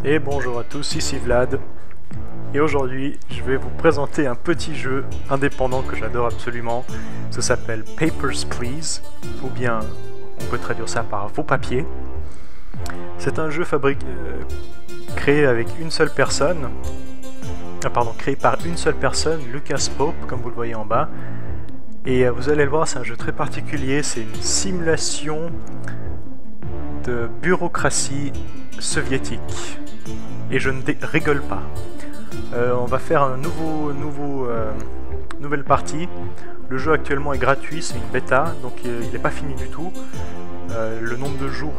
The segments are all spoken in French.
Et bonjour à tous, ici Vlad. Et aujourd'hui, je vais vous présenter un petit jeu indépendant que j'adore absolument. Ça s'appelle Papers, Please, ou bien on peut traduire ça par Vos papiers. C'est un jeu créé avec une seule personne. Créé par une seule personne, Lucas Pope, comme vous le voyez en bas. Et vous allez le voir, c'est un jeu très particulier, c'est une simulation de bureaucratie soviétique. Et je ne rigole pas. On va faire un nouvelle partie. Le jeu actuellement est gratuit, c'est une bêta, donc il n'est pas fini du tout. Le nombre de jours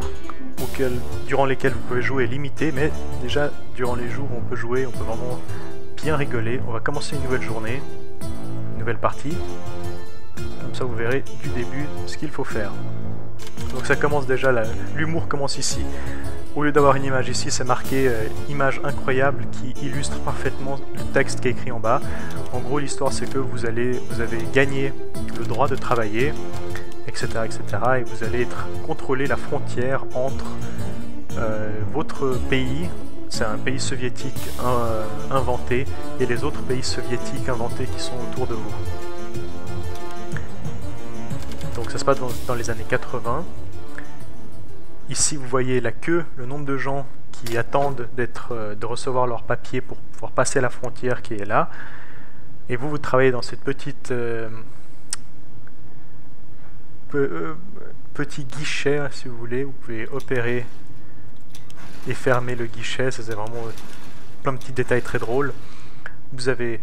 durant lesquels vous pouvez jouer est limité, mais déjà durant les jours où on peut jouer, on peut vraiment bien rigoler. On va commencer une nouvelle journée, une nouvelle partie. Comme ça vous verrez du début ce qu'il faut faire. Donc ça commence déjà, l'humour commence ici. Au lieu d'avoir une image ici, c'est marqué image incroyable qui illustre parfaitement le texte qui est écrit en bas. En gros, l'histoire c'est que vous avez gagné le droit de travailler, etc., etc. Et vous allez contrôler la frontière entre votre pays, c'est un pays soviétique inventé, et les autres pays soviétiques inventés qui sont autour de vous. Donc ça se passe dans les années 80. Ici vous voyez la queue, le nombre de gens qui attendent de recevoir leur papier pour pouvoir passer la frontière qui est là. Et vous travaillez dans cette petite petit guichet, si vous voulez. Vous pouvez opérer et fermer le guichet, ça c'est vraiment plein de petits détails très drôles. Vous avez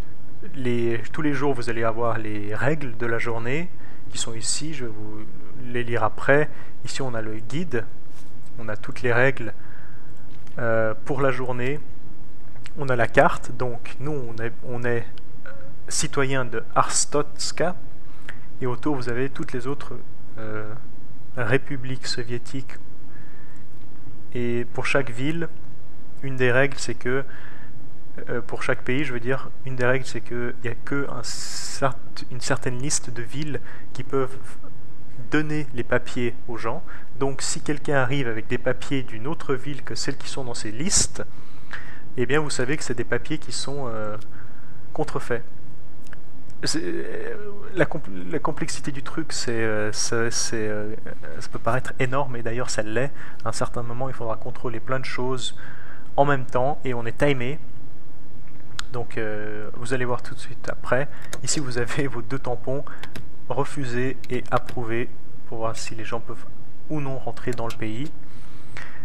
tous les jours vous allez avoir les règles de la journée qui sont ici, je vais vous les lire après. Ici on a le guide. On a toutes les règles pour la journée. On a la carte, donc nous on est citoyen de Arstotska, et autour vous avez toutes les autres républiques soviétiques. Et pour chaque ville, une des règles c'est que, pour chaque pays je veux dire, une des règles c'est qu'il n'y a que une certaine liste de villes qui peuvent donner les papiers aux gens. Donc si quelqu'un arrive avec des papiers d'une autre ville que celles qui sont dans ces listes, eh bien vous savez que c'est des papiers qui sont contrefaits. La complexité du truc, ça peut paraître énorme, et d'ailleurs ça l'est. À un certain moment il faudra contrôler plein de choses en même temps, et on est timé. Donc vous allez voir tout de suite après. Ici vous avez vos deux tampons, refuser et approuver, pour voir si les gens peuvent ou non rentrer dans le pays.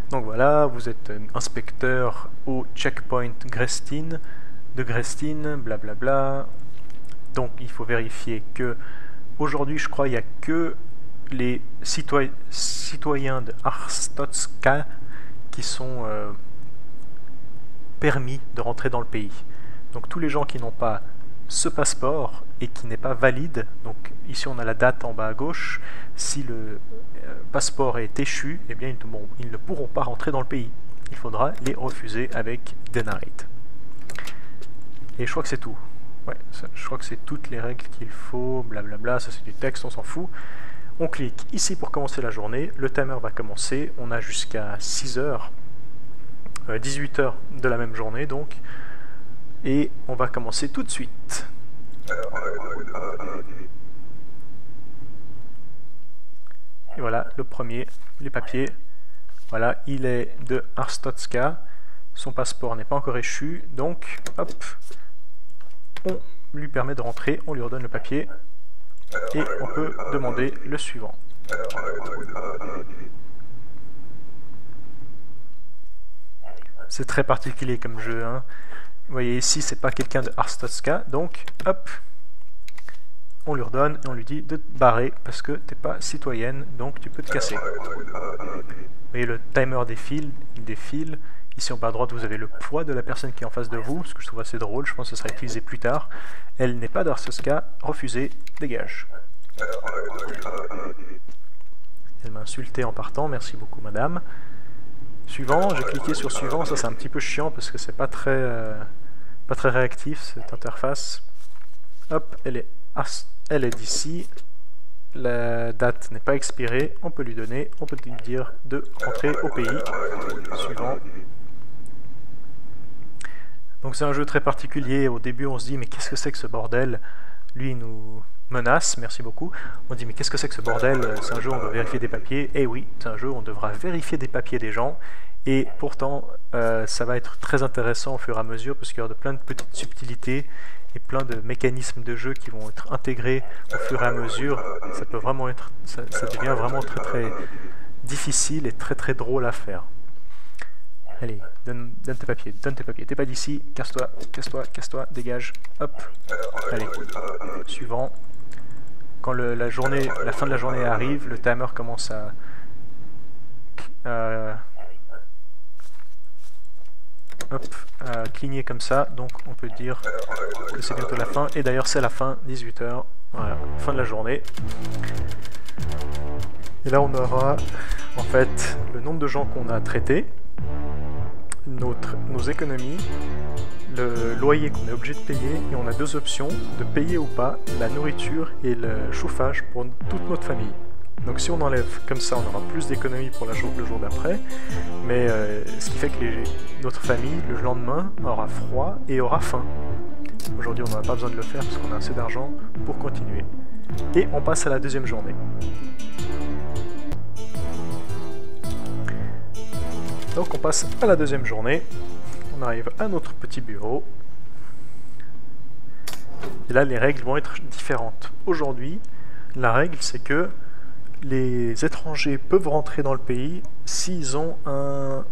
Donc voilà, vous êtes inspecteur au checkpoint Grestin, blablabla. Donc il faut vérifier que aujourd'hui, je crois, il n'y a que les citoyens de Arstotska qui sont permis de rentrer dans le pays. Donc tous les gens qui n'ont pas ce passeport et qui n'est pas valide, donc ici on a la date en bas à gauche, si le passeport est échu, eh bien ils ne pourront pas rentrer dans le pays. Il faudra les refuser avec Denied. Et je crois que c'est tout. Ouais, je crois que c'est toutes les règles qu'il faut, blablabla, ça c'est du texte, on s'en fout. On clique ici pour commencer la journée, le timer va commencer, on a jusqu'à 6h, 18h de la même journée donc, et on va commencer tout de suite. Et voilà, le premier, les papiers. Voilà, il est de Arstotska. Son passeport n'est pas encore échu. Donc, hop, on lui permet de rentrer, on lui redonne le papier. Et on peut demander le suivant. C'est très particulier comme jeu, hein. Vous voyez ici, c'est pas quelqu'un de Arstotska, donc hop, on lui redonne et on lui dit de te barrer parce que t'es pas citoyenne, donc tu peux te casser. Vous voyez, le timer défile, il défile. Ici en bas à droite, vous avez le poids de la personne qui est en face de vous, ce que je trouve assez drôle, je pense que ce sera utilisé plus tard. Elle n'est pas d'Arstotska, refusé, dégage. Elle m'a insulté en partant, merci beaucoup madame. Suivant, j'ai cliqué sur suivant, ça c'est un petit peu chiant parce que c'est pas très réactif cette interface. Hop, elle est d'ici, la date n'est pas expirée, on peut lui donner, on peut lui dire de rentrer au pays. Suivant. Donc c'est un jeu très particulier. Au début on se dit mais qu'est-ce que c'est que ce bordel? Lui il nous menace, merci beaucoup. On dit mais qu'est-ce que c'est que ce bordel? C'est un jeu où on doit vérifier des papiers. Et oui, c'est un jeu où on devra vérifier des papiers des gens. Et pourtant ça va être très intéressant au fur et à mesure parce qu'il y aura plein de petites subtilités et plein de mécanismes de jeu qui vont être intégrés au fur et à mesure. Ça peut vraiment être, ça devient vraiment très très difficile et très très drôle à faire. Allez, donne tes papiers, t'es pas d'ici, casse-toi, casse-toi, casse-toi, dégage, hop, allez, suivant. Quand la fin de la journée arrive, le timer commence à cligner comme ça, donc on peut dire que c'est bientôt la fin, et d'ailleurs c'est la fin, 18 h, voilà, fin de la journée. Et là on aura en fait le nombre de gens qu'on a traités, nos économies, le loyer qu'on est obligé de payer, et on a deux options, de payer ou pas la nourriture et le chauffage pour toute notre famille. Donc si on enlève comme ça, on aura plus d'économies pour le jour d'après, mais ce qui fait que notre famille, le lendemain, aura froid et aura faim. Aujourd'hui, on n'aura pas besoin de le faire parce qu'on a assez d'argent pour continuer. Et on passe à la deuxième journée. Donc on passe à la deuxième journée, on arrive à notre petit bureau, et là les règles vont être différentes. Aujourd'hui, la règle c'est que les étrangers peuvent rentrer dans le pays s'ils ont un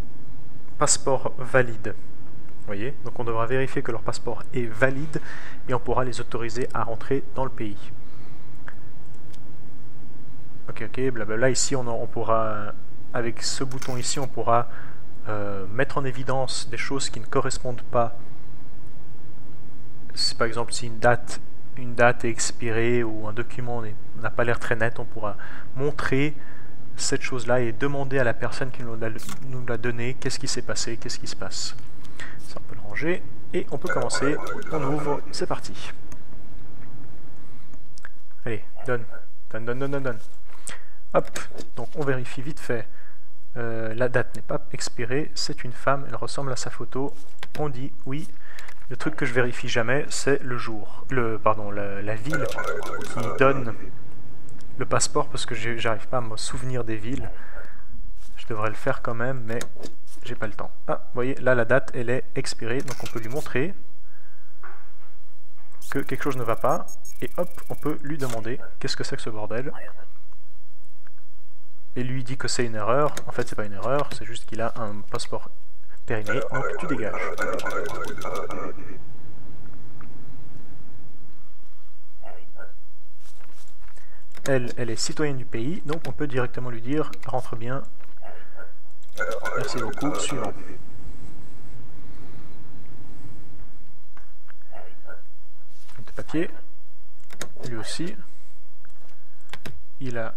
passeport valide. Vous voyez? Donc on devra vérifier que leur passeport est valide et on pourra les autoriser à rentrer dans le pays. Ok, blablabla, ici on pourra, avec ce bouton ici, on pourra mettre en évidence des choses qui ne correspondent pas. Par exemple, si une date est expirée ou un document n'a pas l'air très net, on pourra montrer cette chose-là et demander à la personne qui nous l'a donné qu'est-ce qui s'est passé, qu'est-ce qui se passe. Ça, on peut le ranger et on peut commencer. On ouvre, c'est parti. Allez, donne. Hop, donc on vérifie vite fait. La date n'est pas expirée, c'est une femme, elle ressemble à sa photo, on dit oui. Le truc que je vérifie jamais, c'est le jour, la ville qui donne le passeport, parce que j'arrive pas à me souvenir des villes. Je devrais le faire quand même, mais j'ai pas le temps. Ah, vous voyez, là la date, elle est expirée, donc on peut lui montrer que quelque chose ne va pas, et hop, on peut lui demander qu'est-ce que c'est que ce bordel. Et lui dit que c'est une erreur. En fait, c'est pas une erreur, c'est juste qu'il a un passeport périmé, donc tu dégages. Elle est citoyenne du pays, donc on peut directement lui dire rentre bien. Merci beaucoup, suivant. De papier. Lui aussi. Il a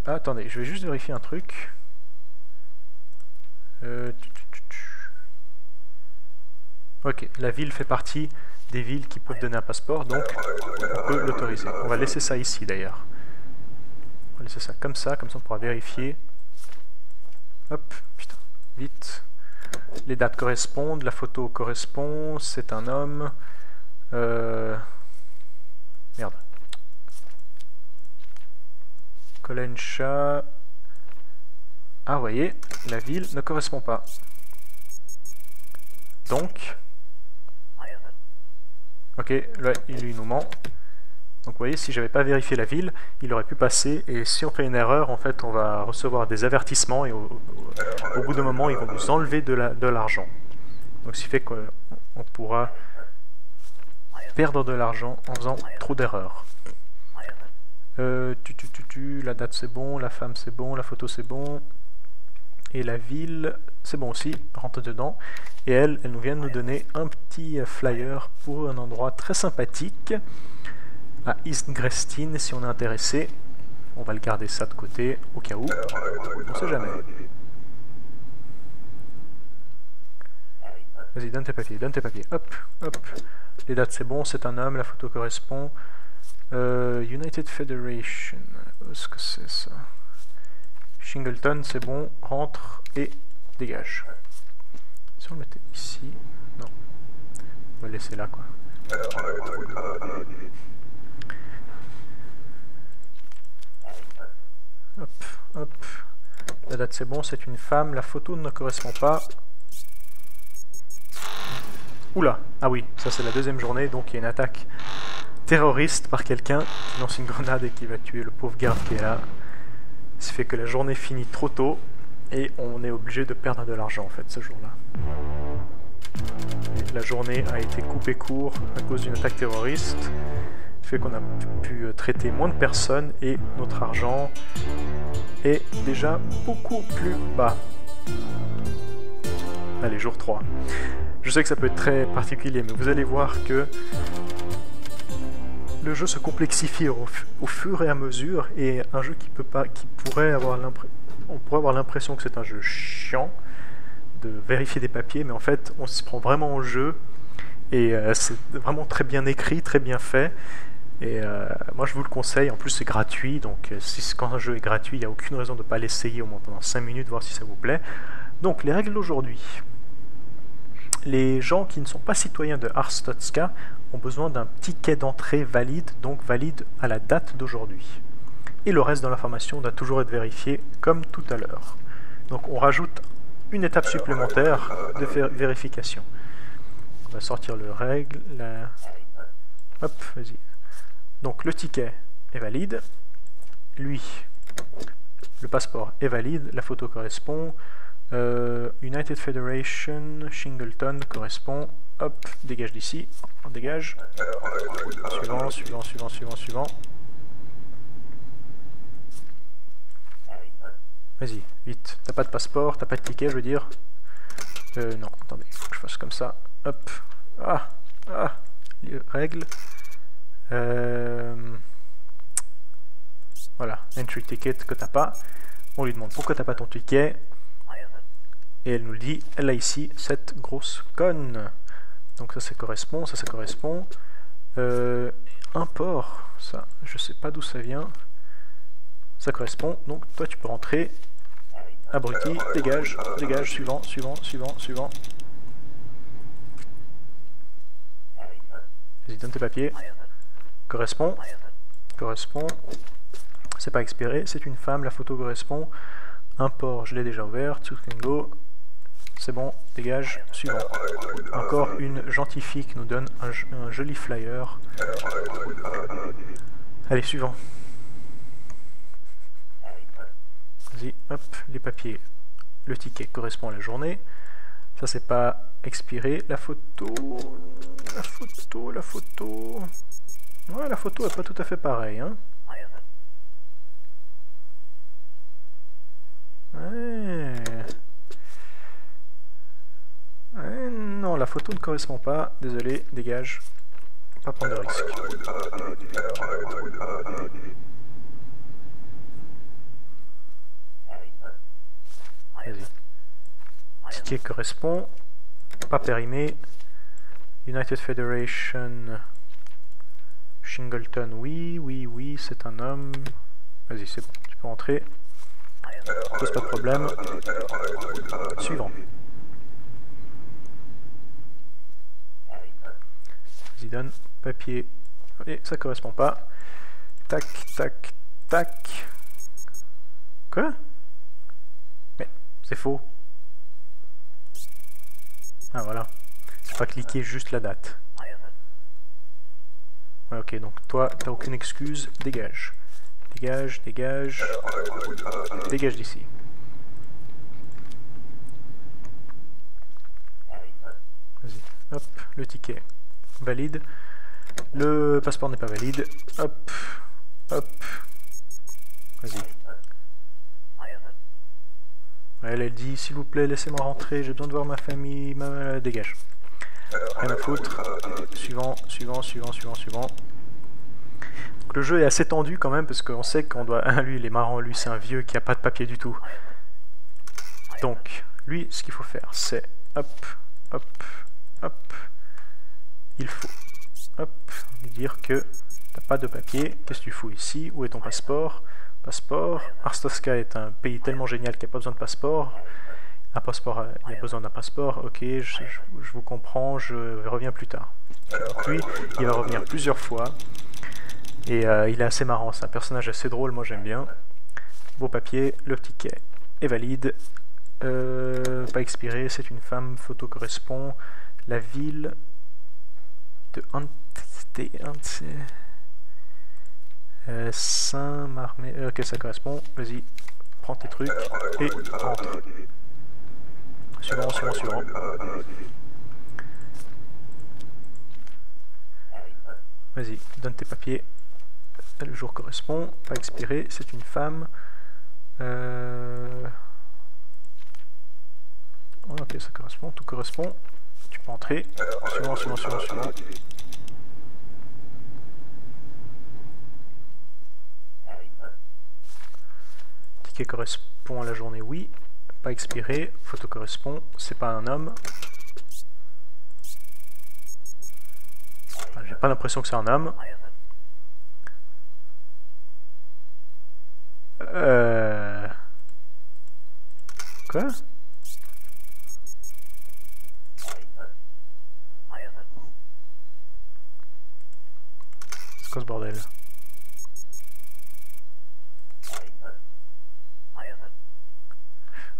Ah, attendez, je vais juste vérifier un truc. Ok, la ville fait partie des villes qui peuvent donner un passeport, donc on peut l'autoriser. On va laisser ça ici d'ailleurs. On va laisser ça comme ça on pourra vérifier. Hop, putain, vite. Les dates correspondent, la photo correspond, c'est un homme. Merde. Kolencha. Ah, vous voyez, la ville ne correspond pas. Donc, ok, là, il lui nous ment. Donc, vous voyez, si j'avais pas vérifié la ville, il aurait pu passer. Et si on fait une erreur, en fait, on va recevoir des avertissements. Et au bout d'un moment, ils vont nous enlever de l'argent. Donc, ce qui fait qu'on pourra perdre de l'argent en faisant trop d'erreurs. La date c'est bon, la femme c'est bon, la photo c'est bon, et la ville c'est bon aussi, rentre dedans. Et elle nous vient de nous donner un petit flyer pour un endroit très sympathique à East Grestin. Si on est intéressé, on va le garder ça de côté au cas où, on sait jamais. Vas-y, donne tes papiers, hop, hop. Les dates c'est bon, c'est un homme, la photo correspond. United Federation, est-ce que c'est ça? Shingleton, c'est bon, rentre et dégage. Si on le mettait ici... Non. On va le laisser là, quoi. Hop, hop. La date c'est bon, c'est une femme. La photo ne correspond pas. Oula. Ah oui, ça c'est la deuxième journée, donc il y a une attaque terroriste par quelqu'un qui lance une grenade et qui va tuer le pauvre garde qui est là. Ça fait que la journée finit trop tôt et on est obligé de perdre de l'argent en fait ce jour-là. La journée a été coupée court à cause d'une attaque terroriste. Ça fait qu'on a pu traiter moins de personnes et notre argent est déjà beaucoup plus bas. Allez, jour 3. Je sais que ça peut être très particulier, mais vous allez voir que le jeu se complexifie au fur et à mesure, et un jeu qui pourrait avoir l'impression que c'est un jeu chiant de vérifier des papiers, mais en fait on se prend vraiment au jeu, et c'est vraiment très bien écrit, très bien fait, et moi je vous le conseille. En plus c'est gratuit, donc quand un jeu est gratuit, il n'y a aucune raison de ne pas l'essayer au moins pendant 5 minutes, voir si ça vous plaît. Donc les règles d'aujourd'hui. Les gens qui ne sont pas citoyens de Arstotzka ont besoin d'un ticket d'entrée valide, donc valide à la date d'aujourd'hui. Et le reste de l'information doit toujours être vérifié comme tout à l'heure. Donc on rajoute une étape supplémentaire de vérification. On va sortir le règle. Hop, vas-y. Donc le ticket est valide. Lui, le passeport est valide. La photo correspond. United Federation, Shingleton correspond. Hop, dégage d'ici. On dégage. Suivant. Vas-y, vite. T'as pas de passeport, t'as pas de ticket, je veux dire. Non, attendez, faut que je fasse comme ça. Hop. Règle. Voilà, entry ticket que t'as pas. On lui demande pourquoi t'as pas ton ticket. Et elle nous le dit, elle a ici cette grosse conne. Donc ça correspond, ça correspond. Import, ça, je sais pas d'où ça vient. Ça correspond, donc toi tu peux rentrer. Abruti, dégage, suivant. Vas-y, donne tes papiers. Correspond. C'est pas expiré, c'est une femme, la photo correspond. Import, je l'ai déjà ouvert. Go. C'est bon, dégage, suivant. Encore une gentille fille qui nous donne un joli flyer. Allez, suivant. Vas-y, hop, les papiers. Le ticket correspond à la journée. Ça, c'est pas expiré. La photo... Ouais, la photo est pas tout à fait pareille, hein. Non, la photo ne correspond pas. Désolé, dégage. Pas prendre de risque. Vas-y. Ticket correspond. Pas périmé. United Federation. Shingleton, oui, c'est un homme. Vas-y, c'est bon, tu peux rentrer. Pose pas de problème. Suivant. Vas-y, donne. Papier. Et ça correspond pas. Tac. Quoi? Mais c'est faux. Ah voilà. J'ai pas cliqué juste la date. Ouais, ok, donc toi, t'as aucune excuse. Dégage. Dégage d'ici. Vas-y, hop, le ticket valide. Le passeport n'est pas valide. Hop. Vas-y. Elle dit, s'il vous plaît, laissez-moi rentrer, j'ai besoin de voir ma famille. Dégage. Rien à foutre. Suivant. Donc, le jeu est assez tendu quand même, parce qu'on sait qu'on doit... lui, il est marrant, lui, c'est un vieux qui a pas de papier du tout. Donc, lui, ce qu'il faut faire, c'est... Hop. Il faut... lui dire que t'as pas de papier. Qu'est-ce que tu fous ici? Où est ton passeport? Arstotzka est un pays tellement génial qu'il n'y a pas besoin de passeport. Un passeport, il y a besoin d'un passeport, ok, je vous comprends, je reviens plus tard. Donc lui, il va revenir plusieurs fois, et il est assez marrant, c'est un personnage assez drôle, moi j'aime bien. Beau papier, le ticket est valide, pas expiré, c'est une femme, photo correspond, la ville de Saint-Marmé, ok ça correspond, vas-y, prends tes trucs et rentre. Suivant, suivant, suivant. Vas-y, donne tes papiers. Le jour correspond, pas expiré, c'est une femme. Ok, ça correspond, tout correspond. Tu peux entrer. Suivant, suivant, suivant, suivant. Ticket correspond à la journée, oui. Pas expiré, photo correspond, c'est pas un homme. J'ai pas l'impression que c'est un homme. Quoi? C'est quoi ce bordel?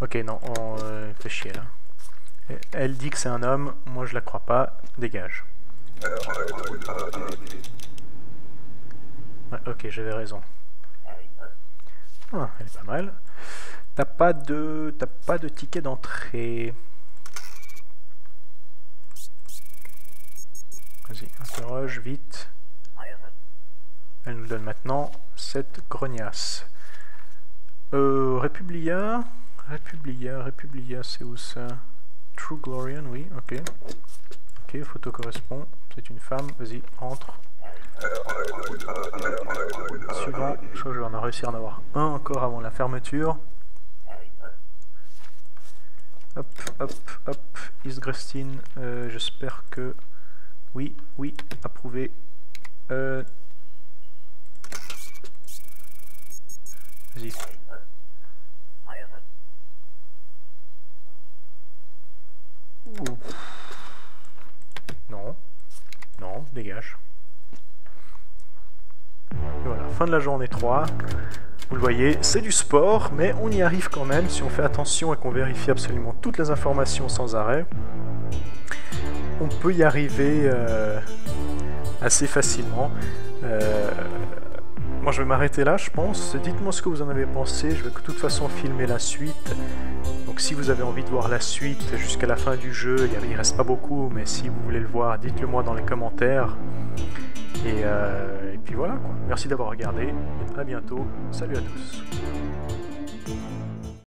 Ok, non, on fait chier là. Elle dit que c'est un homme, moi je la crois pas, dégage. Ouais, ok, j'avais raison. Ah, elle est pas mal. T'as pas de ticket d'entrée. Vas-y, interroge vite. Elle nous donne maintenant cette grognasse. Republia, c'est où ça? True Glorian, oui, ok. Ok, photo correspond, c'est une femme, vas-y, entre. Suivant, je crois que je vais en réussir à en avoir un encore avant la fermeture. Hop, hop, hop, Isgrestin, j'espère que... Oui, oui, approuvé. Vas-y. Non, non, dégage. Et voilà, fin de la journée 3. Vous le voyez, c'est du sport, mais on y arrive quand même si on fait attention et qu'on vérifie absolument toutes les informations sans arrêt. On peut y arriver assez facilement. Moi je vais m'arrêter là je pense, dites-moi ce que vous en avez pensé, je vais de toute façon filmer la suite. Donc si vous avez envie de voir la suite jusqu'à la fin du jeu, il reste pas beaucoup, mais si vous voulez le voir, dites-le moi dans les commentaires. Et puis voilà quoi, merci d'avoir regardé, et à bientôt, salut à tous.